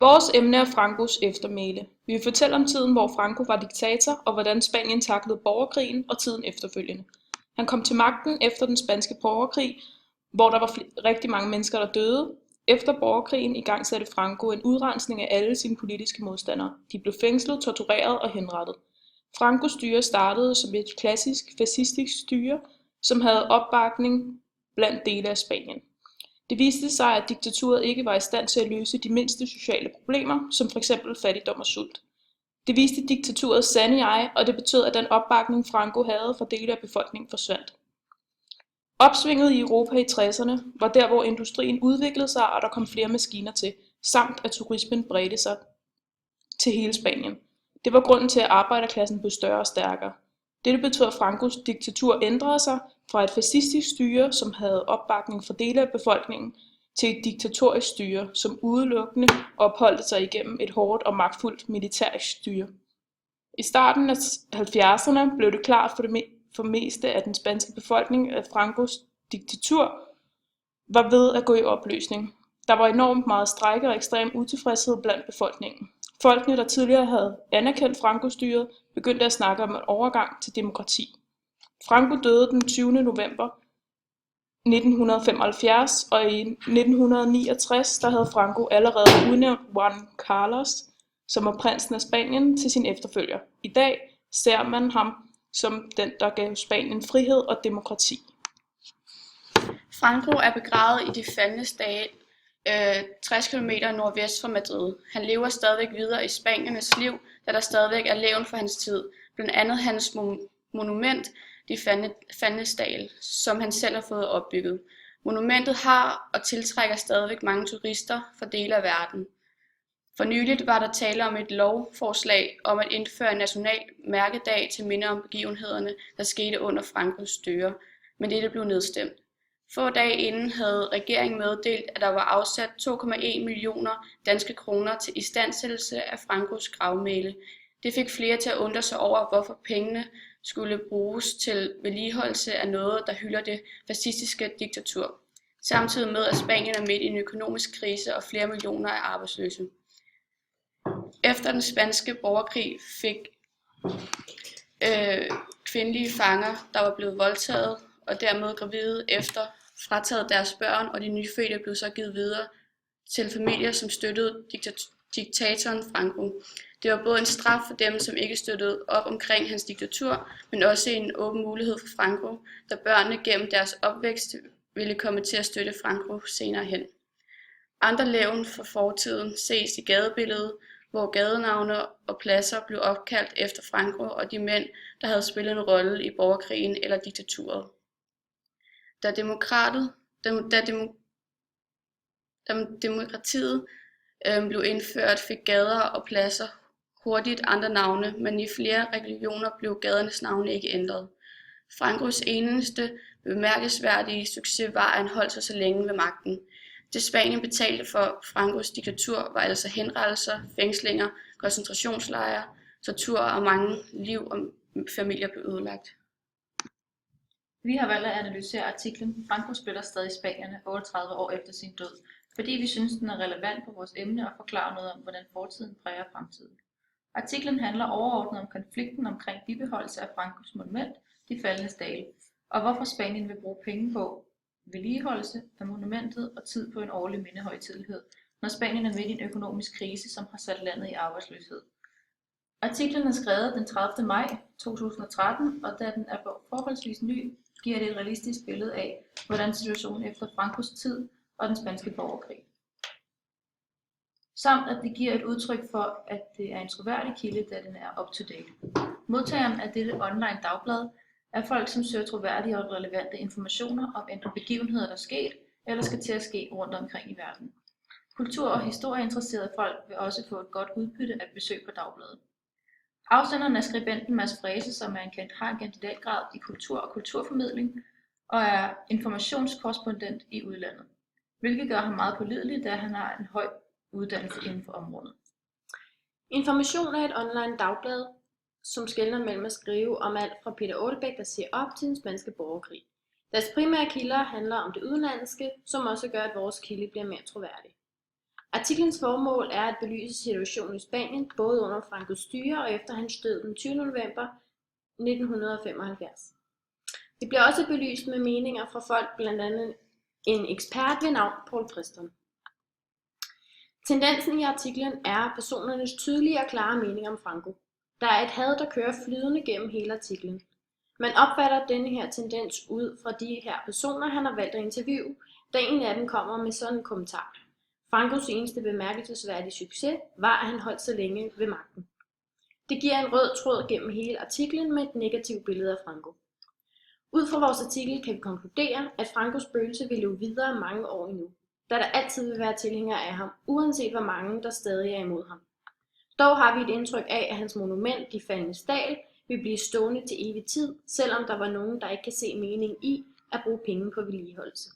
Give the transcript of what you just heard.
Vores emne er Francos eftermæle. Vi vil fortælle om tiden, hvor Franco var diktator, og hvordan Spanien taklede borgerkrigen og tiden efterfølgende. Han kom til magten efter den spanske borgerkrig, hvor der var rigtig mange mennesker, der døde. Efter borgerkrigen igangsatte Franco en udrensning af alle sine politiske modstandere. De blev fængslet, tortureret og henrettet. Francos styre startede som et klassisk fascistisk styre, som havde opbakning blandt dele af Spanien. Det viste sig, at diktaturet ikke var i stand til at løse de mindste sociale problemer, som f.eks. fattigdom og sult. Det viste diktaturets sande jeg, og det betød, at den opbakning Franco havde for dele af befolkningen forsvandt. Opsvinget i Europa i 60'erne var der, hvor industrien udviklede sig, og der kom flere maskiner til, samt at turismen bredte sig til hele Spanien. Det var grunden til, at arbejderklassen blev større og stærkere. Dette betød, at Francos diktatur ændrede sig fra et fascistisk styre, som havde opbakning for dele af befolkningen, til et diktatorisk styre, som udelukkende opholdte sig igennem et hårdt og magtfuldt militærisk styre. I starten af 70'erne blev det klart for meste af den spanske befolkning, at Francos diktatur var ved at gå i opløsning. Der var enormt meget strejke og ekstrem utilfredshed blandt befolkningen. Folkene, der tidligere havde anerkendt Franco-styret, begyndte at snakke om en overgang til demokrati. Franco døde den 20. november 1975, og i 1969 der havde Franco allerede udnævnt Juan Carlos, som var prinsen af Spanien, til sin efterfølger. I dag ser man ham som den, der gav Spanien frihed og demokrati. Franco er begravet i de Faldnes dal 60 km nordvest for Madrid. Han lever stadigvæk videre i spaniernes liv, da der stadigvæk er levn for hans tid. Blandt andet hans monument, de Faldnes dal, som han selv har fået opbygget. Monumentet har og tiltrækker stadigvæk mange turister fra dele af verden. For nyligt var der tale om et lovforslag om at indføre en national mærkedag til minde om begivenhederne, der skete under Francos styre, men dette blev nedstemt. Få dage inden havde regeringen meddelt, at der var afsat 2,1 millioner danske kroner til istandsættelse af Francos gravmæle. Det fik flere til at undre sig over, hvorfor pengene skulle bruges til vedligeholdelse af noget, der hylder det fascistiske diktatur, samtidig med at Spanien er midt i en økonomisk krise og flere millioner er arbejdsløse. Efter den spanske borgerkrig fik kvindelige fanger, der var blevet voldtaget og dermed gravide efter, frataget deres børn, og de nyfødte blev så givet videre til familier, som støttede diktatoren Franco. Det var både en straf for dem, som ikke støttede op omkring hans diktatur, men også en åben mulighed for Franco, da børnene gennem deres opvækst ville komme til at støtte Franco senere hen. Andre levn fra fortiden ses i gadebilledet, hvor gadenavne og pladser blev opkaldt efter Franco og de mænd, der havde spillet en rolle i borgerkrigen eller diktaturet. Da demokratiet blev indført, fik gader og pladser hurtigt andre navne, men i flere regioner blev gadernes navne ikke ændret. Francos eneste bemærkelsesværdige succes var, at han holdt sig så længe ved magten. Det Spanien betalte for Francos diktatur var altså henrettelser, fængslinger, koncentrationslejre, tortur og mange liv og familier blev ødelagt. Vi har valgt at analysere artiklen Franco spiller stadig Spanierne 38 år efter sin død, fordi vi synes, den er relevant for vores emne og forklarer noget om, hvordan fortiden præger fremtiden. Artiklen handler overordnet om konflikten omkring bibeholdelse af Francos monument, de Faldnes dal, og hvorfor Spanien vil bruge penge på vedligeholdelse af monumentet og tid på en årlig mindehøjtidelighed, når Spanien er midt i en økonomisk krise, som har sat landet i arbejdsløshed. Artiklen er skrevet den 30. maj 2013, og da den er forholdsvis ny, giver det et realistisk billede af, hvordan situationen efter Francos tid og den spanske borgerkrig. Samt at det giver et udtryk for, at det er en troværdig kilde, da den er up-to-date. Modtageren af dette online dagblad er folk, som søger troværdige og relevante informationer om enten begivenheder, der er sket, eller skal til at ske rundt omkring i verden. Kultur- og historieinteresserede folk vil også få et godt udbytte af besøg på dagbladet. Afsenderen er skribenten Mads Frese, som har en kandidatgrad i kultur og kulturformidling, og er informationskorrespondent i udlandet, hvilket gør ham meget pålidelig, da han har en høj uddannelse inden for området. Information er et online dagblad, som skelner mellem at skrive om alt fra Peter Otterbæk, der siger op, til den spanske borgerkrig. Deres primære kilder handler om det udenlandske, som også gør, at vores kilde bliver mere troværdig. Artiklens formål er at belyse situationen i Spanien, både under Francos styre og efter hans død den 20. november 1975. Det bliver også belyst med meninger fra folk, blandt andet en ekspert ved navn Paul Friston. Tendensen i artiklen er personernes tydelige og klare mening om Franco. Der er et had, der kører flydende gennem hele artiklen. Man opfatter denne her tendens ud fra de her personer, han har valgt at interviewe, da en af dem kommer med sådan en kommentar. Francos eneste bemærkelsesværdige succes var, at han holdt så længe ved magten. Det giver en rød tråd gennem hele artiklen med et negativt billede af Franco. Ud fra vores artikel kan vi konkludere, at Francos spøgelse vil leve videre mange år endnu, da der altid vil være tilhængere af ham, uanset hvor mange der stadig er imod ham. Dog har vi et indtryk af, at hans monument, De Faldnes Dal, vil blive stående til evig tid, selvom der var nogen, der ikke kan se mening i at bruge penge på vedligeholdelse.